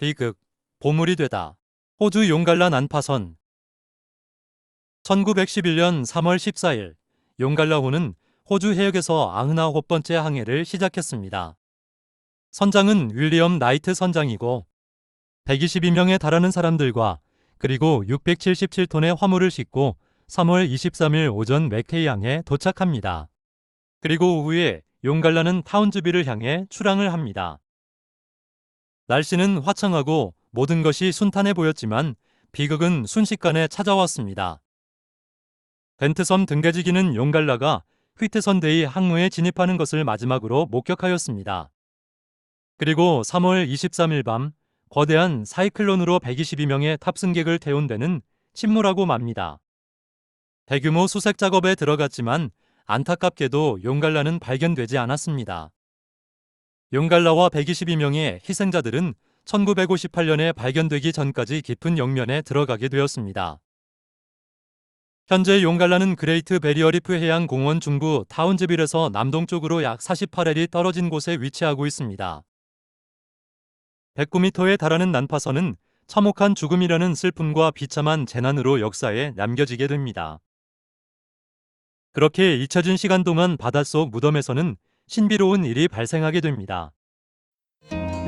비극, 보물이 되다. 호주 용갈라 난파선. 1911년 3월 14일, 용갈라호는 호주 해역에서 99번째 항해를 시작했습니다. 선장은 윌리엄 나이트 선장이고 122명에 달하는 사람들과 그리고 677톤의 화물을 싣고 3월 23일 오전 맥케이항에 도착합니다. 그리고 오후에 용갈라는 타운즈빌을 향해 출항을 합니다. 날씨는 화창하고 모든 것이 순탄해 보였지만 비극은 순식간에 찾아왔습니다. 벤트섬 등대지기는 용갈라가 휘트선데이 항로에 진입하는 것을 마지막으로 목격하였습니다. 그리고 3월 23일 밤 거대한 사이클론으로 122명의 탑승객을 태운 배는 침몰하고 맙니다. 대규모 수색 작업에 들어갔지만 안타깝게도 용갈라는 발견되지 않았습니다. 용갈라와 122명의 희생자들은 1958년에 발견되기 전까지 깊은 영면에 들어가게 되었습니다. 현재 용갈라는 그레이트 베리어 리프 해양 공원 중부 타운즈빌에서 남동쪽으로 약 48엘이 떨어진 곳에 위치하고 있습니다. 109m에 달하는 난파선은 참혹한 죽음이라는 슬픔과 비참한 재난으로 역사에 남겨지게 됩니다. 그렇게 잊혀진 시간 동안 바닷속 무덤에서는 신비로운 일이 발생하게 됩니다.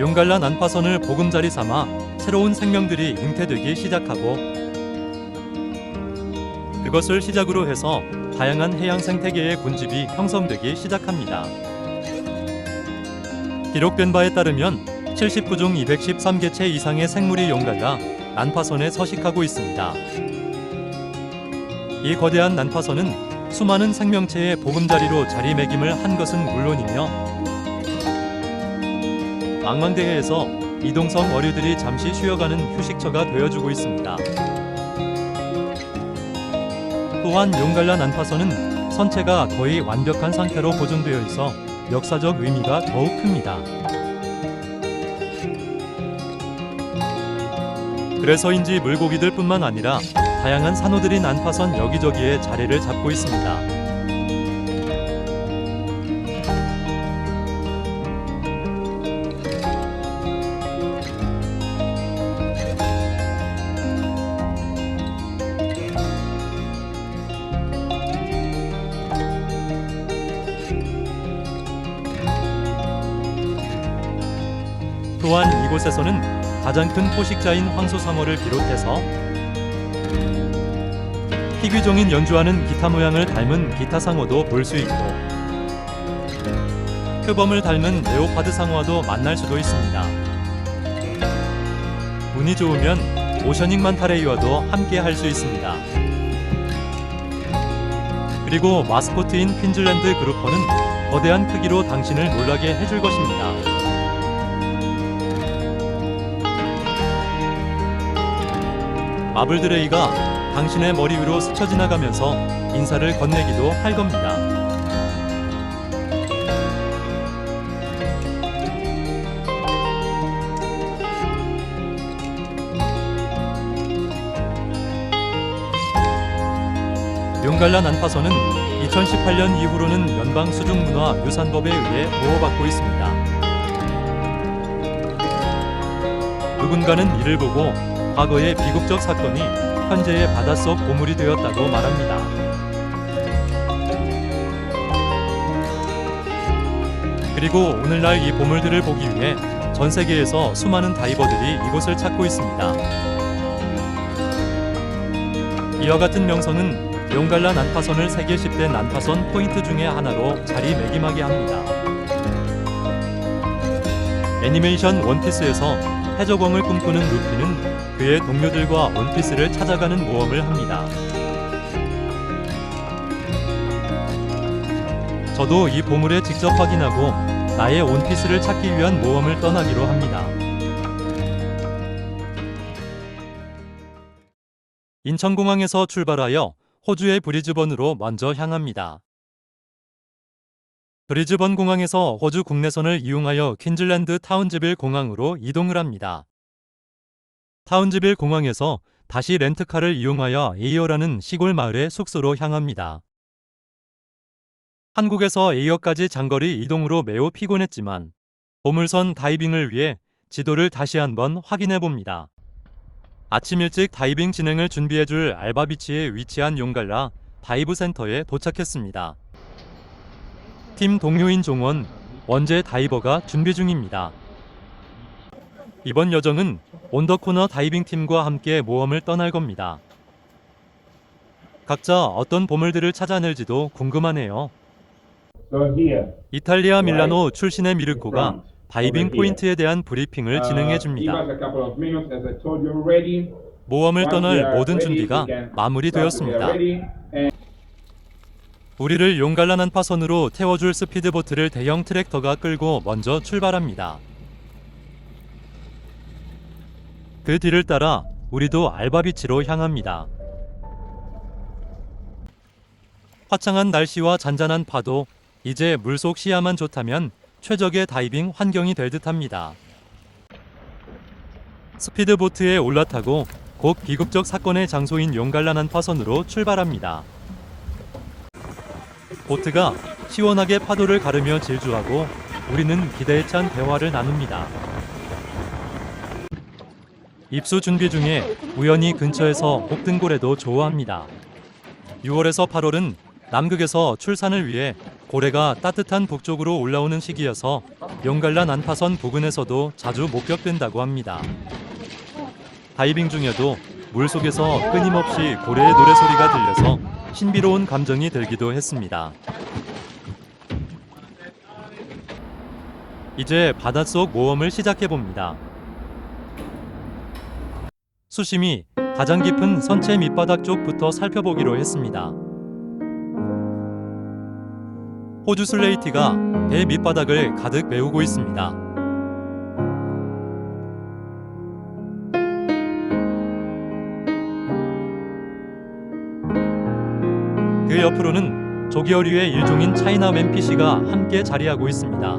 용갈라 난파선을 보금자리 삼아 새로운 생명들이 잉태되기 시작하고 그것을 시작으로 해서 다양한 해양 생태계의 군집이 형성되기 시작합니다. 기록된 바에 따르면 79종 213개체 이상의 생물이 용갈라 난파선에 서식하고 있습니다. 이 거대한 난파선은 수많은 생명체의 보금자리로 자리매김을 한 것은 물론이며 망망대해에서 이동성 어류들이 잠시 쉬어가는 휴식처가 되어주고 있습니다. 또한 용갈라 난파선은 선체가 거의 완벽한 상태로 보존되어 있어 역사적 의미가 더욱 큽니다. 그래서인지 물고기들 뿐만 아니라 다양한 산호들이 난파선 여기저기에 자리를 잡고 있습니다. 또한 이곳에서는 가장 큰 포식자인 황소상어를 비롯해서 희귀종인 연주하는 기타 모양을 닮은 기타상어도 볼 수 있고 표범을 닮은 레오파드 상어와도 만날 수도 있습니다. 운이 좋으면 오셔닝 만타레이와도 함께 할 수 있습니다. 그리고 마스코트인 퀸즐랜드 그루퍼는 거대한 크기로 당신을 놀라게 해줄 것입니다. 마블드레이가 당신의 머리 위로 스쳐 지나가면서 인사를 건네기도 할 겁니다. 용갈라 난파선은 2018년 이후로는 연방수중문화유산법에 의해 보호받고 있습니다. 누군가는 이를 보고 과거의 비극적 사건이 현재의 바닷속 보물이 되었다고 말합니다. 그리고 오늘날 이 보물들을 보기 위해 전 세계에서 수많은 다이버들이 이곳을 찾고 있습니다. 이와 같은 명성은 용갈라 난파선을 세계 10대 난파선 포인트 중의 하나로 자리매김하게 합니다. 애니메이션 원피스에서 해적왕을 꿈꾸는 루피는 그의 동료들과 원피스를 찾아가는 모험을 합니다. 저도 이 보물에 직접 확인하고 나의 원피스를 찾기 위한 모험을 떠나기로 합니다. 인천공항에서 출발하여 호주의 브리즈번으로 먼저 향합니다. 브리즈번 공항에서 호주 국내선을 이용하여 퀸즐랜드 타운즈빌 공항으로 이동을 합니다. 타운즈빌 공항에서 다시 렌트카를 이용하여 에이어라는 시골 마을의 숙소로 향합니다. 한국에서 에이어까지 장거리 이동으로 매우 피곤했지만 보물선 다이빙을 위해 지도를 다시 한번 확인해 봅니다. 아침 일찍 다이빙 진행을 준비해줄 알바비치에 위치한 용갈라 다이브 센터에 도착했습니다. 팀 동료인 종원, 원재 다이버가 준비 중입니다. 이번 여정은 온더코너 다이빙 팀과 함께 모험을 떠날 겁니다. 각자 어떤 보물들을 찾아낼지도 궁금하네요. 이탈리아 밀라노 출신의 미르코가 다이빙 포인트에 대한 브리핑을 진행해 줍니다. 모험을 떠날 모든 준비가 마무리되었습니다. 우리를 용갈라 난파선으로 태워줄 스피드보트를 대형 트랙터가 끌고 먼저 출발합니다. 그 뒤를 따라 우리도 알바비치로 향합니다. 화창한 날씨와 잔잔한 파도, 이제 물속 시야만 좋다면 최적의 다이빙 환경이 될 듯합니다. 스피드보트에 올라타고 곧 비극적 사건의 장소인 용갈라 난파선으로 출발합니다. 보트가 시원하게 파도를 가르며 질주하고 우리는 기대에 찬 대화를 나눕니다. 입수 준비 중에 우연히 근처에서 혹등고래도 좋아합니다. 6월에서 8월은 남극에서 출산을 위해 고래가 따뜻한 북쪽으로 올라오는 시기여서 용갈라 난파선 부근에서도 자주 목격된다고 합니다. 다이빙 중에도 물속에서 끊임없이 고래의 노래소리가 들려서 신비로운 감정이 들기도 했습니다. 이제 바닷속 모험을 시작해봅니다. 수심이 가장 깊은 선체 밑바닥 쪽부터 살펴보기로 했습니다. 호주 슬레이티가 배 밑바닥을 가득 메우고 있습니다. 그 옆으로는 조개어류의 일종인 차이나 맨피시가 함께 자리하고 있습니다.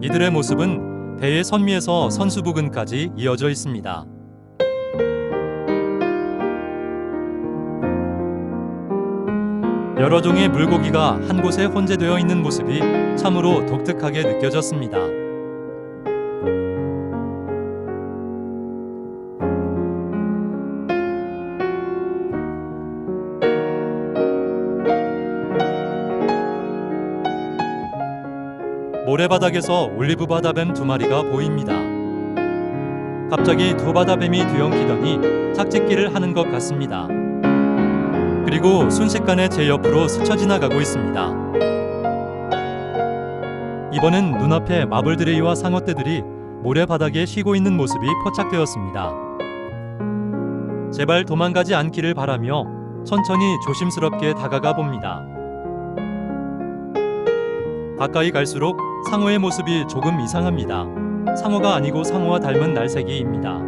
이들의 모습은 배의 선미에서 선수 부근까지 이어져 있습니다. 여러 종의 물고기가 한 곳에 혼재되어 있는 모습이 참으로 독특하게 느껴졌습니다. 모래바닥에서 올리브 바다뱀 2마리가 보입니다. 갑자기 두 바다뱀이 뒤엉키더니 착짓기를 하는 것 같습니다. 그리고 순식간에 제 옆으로 스쳐 지나가고 있습니다. 이번엔 눈앞에 마블드레이와 상어떼들이 모래바닥에 쉬고 있는 모습이 포착되었습니다. 제발 도망가지 않기를 바라며 천천히 조심스럽게 다가가 봅니다. 가까이 갈수록 상어의 모습이 조금 이상합니다. 상어가 아니고 상어와 닮은 날새기입니다.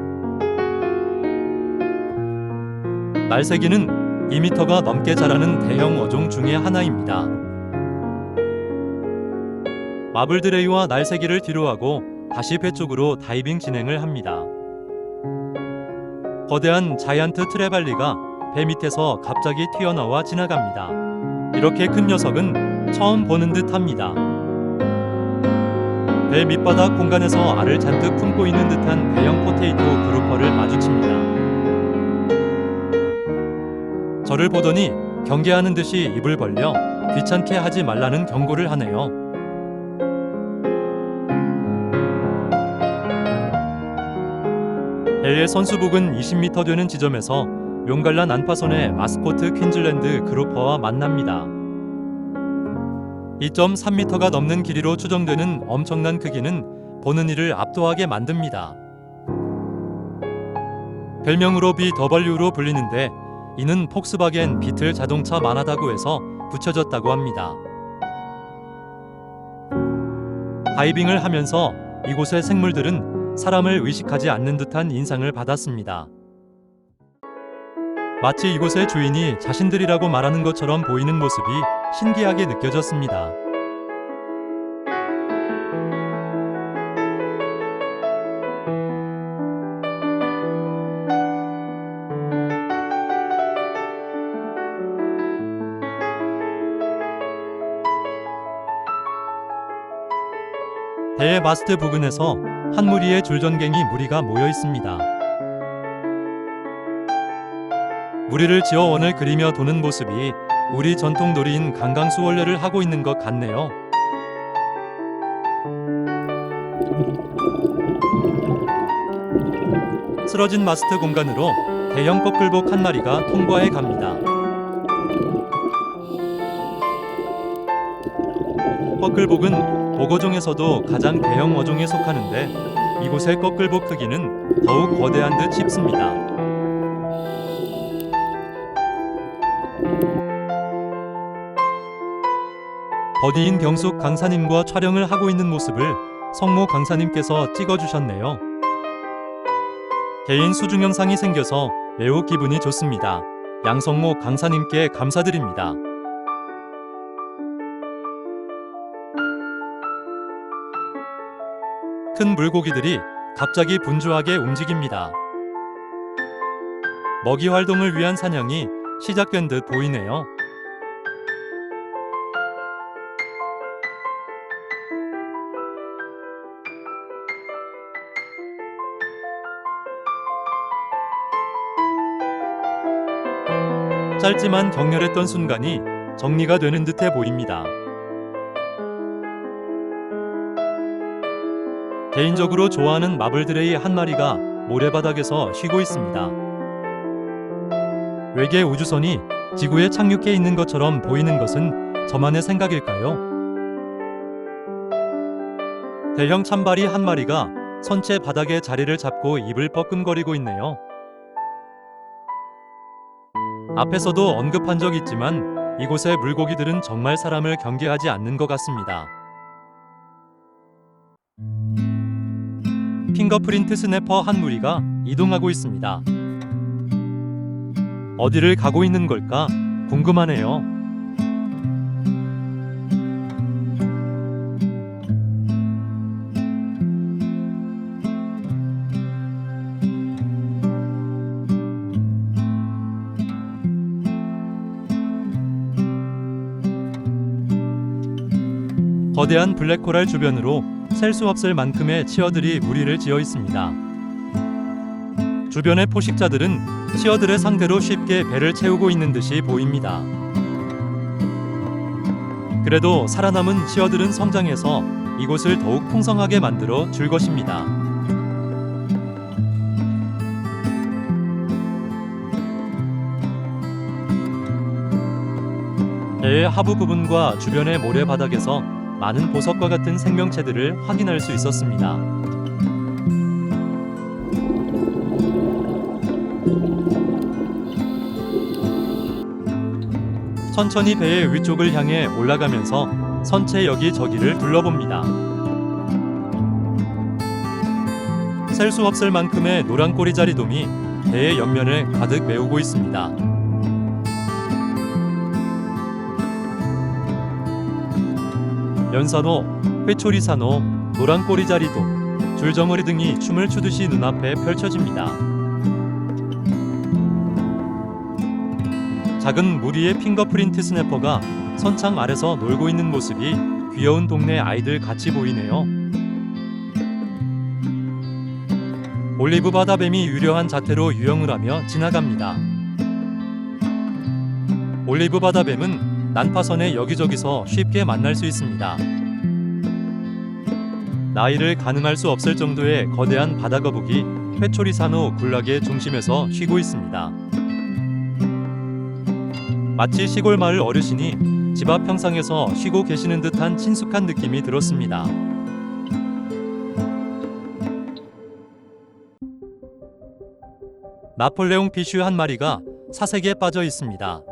날새기는 2m가 넘게 자라는 대형 어종 중의 하나입니다. 마블드레이와 날새기를 뒤로하고 다시 배 쪽으로 다이빙 진행을 합니다. 거대한 자이언트 트레발리가 배 밑에서 갑자기 튀어나와 지나갑니다. 이렇게 큰 녀석은 처음 보는 듯 합니다. 배 밑바닥 공간에서 알을 잔뜩 품고 있는 듯한 대형 포테이토 그루퍼를 마주칩니다. 저를 보더니 경계하는 듯이 입을 벌려 귀찮게 하지 말라는 경고를 하네요. 배의 선수 부근 20m 되는 지점에서 용갈라 난파선의 마스코트 퀸즐랜드 그루퍼와 만납니다. 2.3m가 넘는 길이로 추정되는 엄청난 크기는 보는 이를 압도하게 만듭니다. 별명으로 BW로 불리는데 이는 폭스바겐 비틀 자동차 만화다구에서 붙여졌다고 합니다. 다이빙을 하면서 이곳의 생물들은 사람을 의식하지 않는 듯한 인상을 받았습니다. 마치 이곳의 주인이 자신들이라고 말하는 것처럼 보이는 모습이 신기하게 느껴졌습니다. 배의 마스트 부근에서 한 무리의 줄전갱이 무리가 모여 있습니다. 무리를 지어 원을 그리며 도는 모습이 우리 전통 놀이인 강강수월래를 하고 있는 것 같네요. 쓰러진 마스트 공간으로 대형 뻐클복 한 마리가 통과해 갑니다. 뻐클복은 보고 중에서도 가장 대형 어종에 속하는데 이곳의 뻐클복 크기는 더욱 거대한 듯 싶습니다. 버디인 경숙 강사님과 촬영을 하고 있는 모습을 성모 강사님께서 찍어주셨네요. 개인 수중 영상이 생겨서 매우 기분이 좋습니다. 양성모 강사님께 감사드립니다. 큰 물고기들이 갑자기 분주하게 움직입니다. 먹이 활동을 위한 사냥이 시작된 듯 보이네요. 짧지만 격렬했던 순간이 정리가 되는 듯해 보입니다. 개인적으로 좋아하는 마블드레이 한 마리가 모래바닥에서 쉬고 있습니다. 외계 우주선이 지구에 착륙해 있는 것처럼 보이는 것은 저만의 생각일까요? 대형 참바리 한 마리가 선체 바닥에 자리를 잡고 입을 뻐끔거리고 있네요. 앞에서도 언급한 적 있지만 이곳의 물고기들은 정말 사람을 경계하지 않는 것 같습니다. 핑거프린트 스냅퍼 한 무리가 이동하고 있습니다. 어디를 가고 있는 걸까 궁금하네요. 거대한 블랙코랄 주변으로 셀 수 없을 만큼의 치어들이 무리를 지어 있습니다. 주변의 포식자들은 치어들의 상대로 쉽게 배를 채우고 있는 듯이 보입니다. 그래도 살아남은 치어들은 성장해서 이곳을 더욱 풍성하게 만들어 줄 것입니다. 배의 하부 부분과 주변의 모래바닥에서 많은 보석과 같은 생명체들을 확인할 수 있었습니다. 천천히 배의 위쪽을 향해 올라가면서 선체 여기저기를 둘러봅니다. 셀 수 없을 만큼의 노란 꼬리자리돔이 배의 옆면을 가득 메우고 있습니다. 연산호, 회초리산호, 노란 꼬리자리돔, 줄정어리 등이 춤을 추듯이 눈앞에 펼쳐집니다. 작은 무리의 핑거프린트 스냅퍼가 선창 아래서 놀고 있는 모습이 귀여운 동네 아이들 같이 보이네요. 올리브 바다뱀이 유려한 자태로 유영을 하며 지나갑니다. 올리브 바다뱀은 난파선에 여기저기서 쉽게 만날 수 있습니다. 나이를 가늠할 수 없을 정도의 거대한 바다거북이 회초리산호 군락의 중심에서 쉬고 있습니다. 마치 시골 마을 어르신이 집 앞 평상에서 쉬고 계시는 듯한 친숙한 느낌이 들었습니다. 나폴레옹 피쉬 한 마리가 사색에 빠져 있습니다.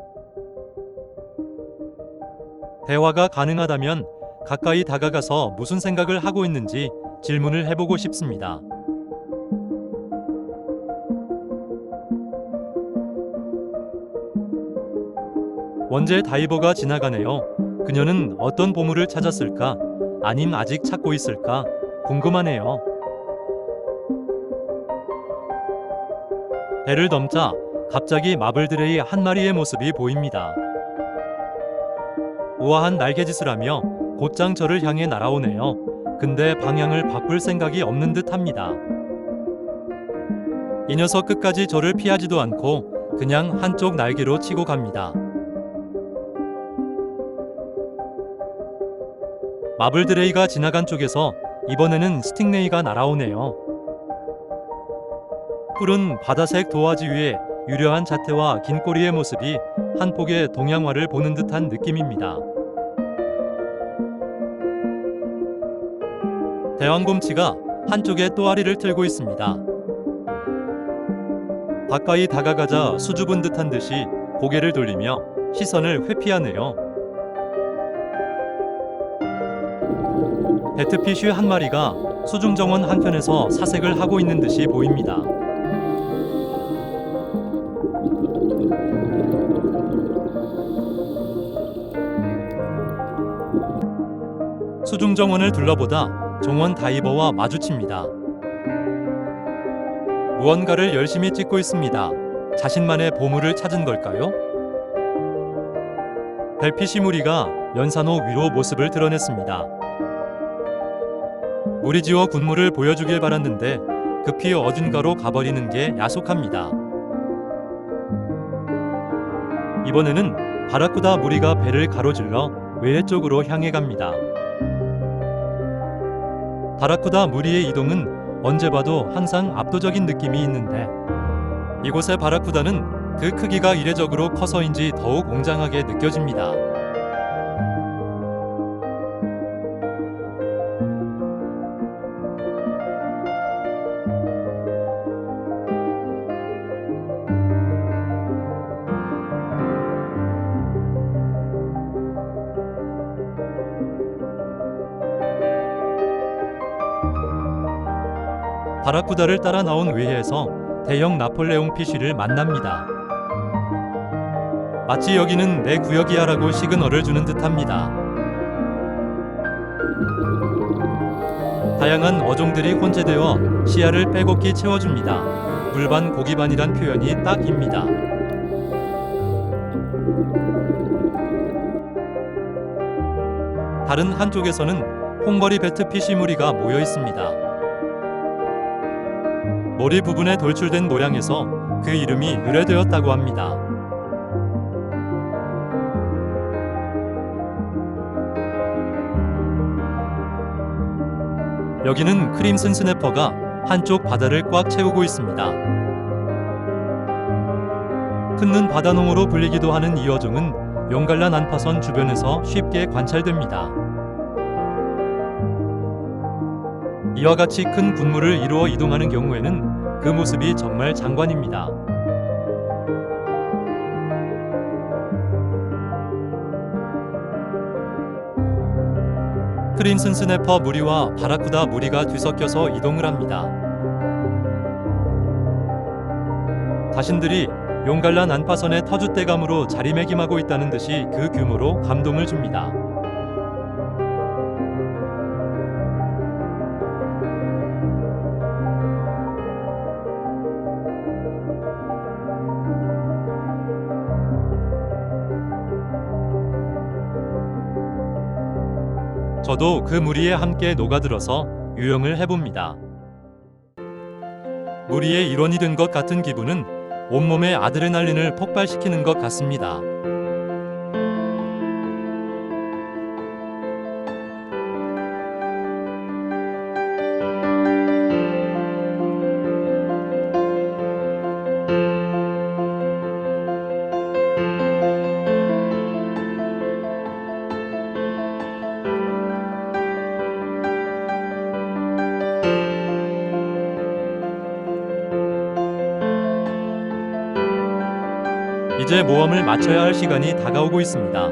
대화가 가능하다면 가까이 다가가서 무슨 생각을 하고 있는지 질문을 해보고 싶습니다. 원제 다이버가 지나가네요. 그녀는 어떤 보물을 찾았을까? 아님 아직 찾고 있을까? 궁금하네요. 배를 넘자 갑자기 마블드레이 한 마리의 모습이 보입니다. 우아한 날개짓을 하며 곧장 저를 향해 날아오네요. 근데 방향을 바꿀 생각이 없는 듯합니다. 이 녀석 끝까지 저를 피하지도 않고 그냥 한쪽 날개로 치고 갑니다. 마블드레이가 지나간 쪽에서 이번에는 스팅레이가 날아오네요. 푸른 바다색 도화지 위에 유려한 자태와 긴 꼬리의 모습이 한 폭의 동양화를 보는 듯한 느낌입니다. 대왕곰치가 한쪽에 또아리를 틀고 있습니다. 가까이 다가가자 수줍은 듯한 듯이 고개를 돌리며 시선을 회피하네요. 배트피쉬 한 마리가 수중정원 한편에서 사색을 하고 있는 듯이 보입니다. 수중정원을 둘러보다 정원 다이버와 마주칩니다. 무언가를 열심히 찍고 있습니다. 자신만의 보물을 찾은 걸까요? 벨피쉬 무리가 연산호 위로 모습을 드러냈습니다. 무리지어 군무를 보여주길 바랐는데 급히 어딘가로 가버리는 게 야속합니다. 이번에는 바라쿠다 무리가 배를 가로질러 외해 쪽으로 향해 갑니다. 바라쿠다 무리의 이동은 언제 봐도 항상 압도적인 느낌이 있는데 이곳의 바라쿠다는 그 크기가 이례적으로 커서인지 더욱 웅장하게 느껴집니다. 바라쿠다를 따라 나온 외해에서 대형 나폴레옹 피쉬를 만납니다. 마치 여기는 내 구역이야 라고 시그널을 주는 듯합니다. 다양한 어종들이 혼재되어 시야를 빼곡히 채워줍니다. 물반 고기반이란 표현이 딱입니다. 다른 한쪽에서는 홍거리 배트피쉬 무리가 모여 있습니다. 머리 부분에 돌출된 모양에서 그 이름이 유래되었다고 합니다. 여기는 크림슨 스네퍼가 한쪽 바다를 꽉 채우고 있습니다. 큰눈 바다농어로 불리기도 하는 이 어종은 용갈라 난파선 주변에서 쉽게 관찰됩니다. 이와 같이 큰 군무를 이루어 이동하는 경우에는 그 모습이 정말 장관입니다. 크림슨 스네퍼 무리와 바라쿠다 무리가 뒤섞여서 이동을 합니다. 자신들이 용갈라 난파선의 터줏대감으로 자리매김하고 있다는 듯이 그 규모로 감동을 줍니다. 저도 그 무리에 함께 녹아들어서 유영을 해봅니다. 무리의 일원이 된 것 같은 기분은 온몸의 아드레날린을 폭발시키는 것 같습니다. 이제 모험을 마쳐야 할 시간이 다가오고 있습니다.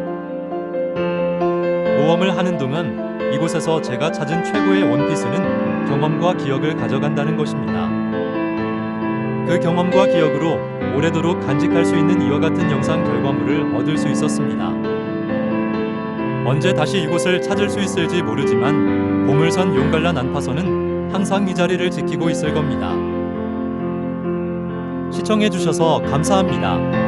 모험을 하는 동안 이곳에서 제가 찾은 최고의 원피스는 경험과 기억을 가져간다는 것입니다. 그 경험과 기억으로 오래도록 간직할 수 있는 이와 같은 영상 결과물을 얻을 수 있었습니다. 언제 다시 이곳을 찾을 수 있을지 모르지만 보물선 용갈라 난파선은 항상 이 자리를 지키고 있을 겁니다. 시청해주셔서 감사합니다.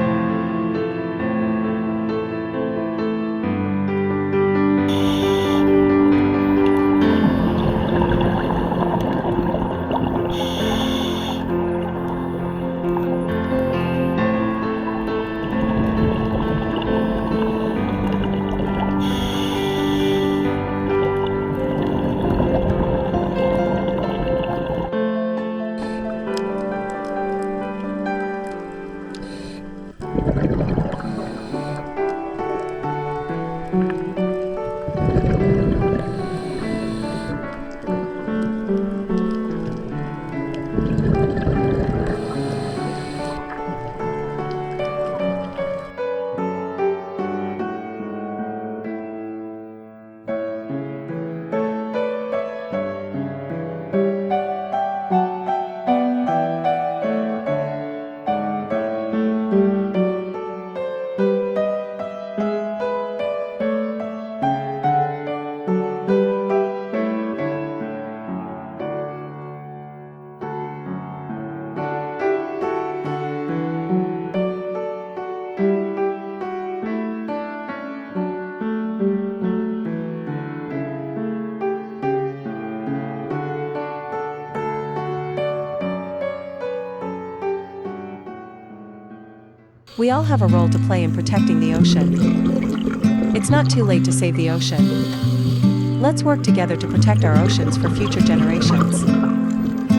We all have a role to play in protecting the ocean. It's not too late to save the ocean. Let's work together to protect our oceans for future generations.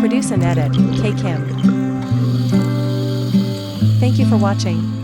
Produce and edit, K. Kim. Thank you for watching.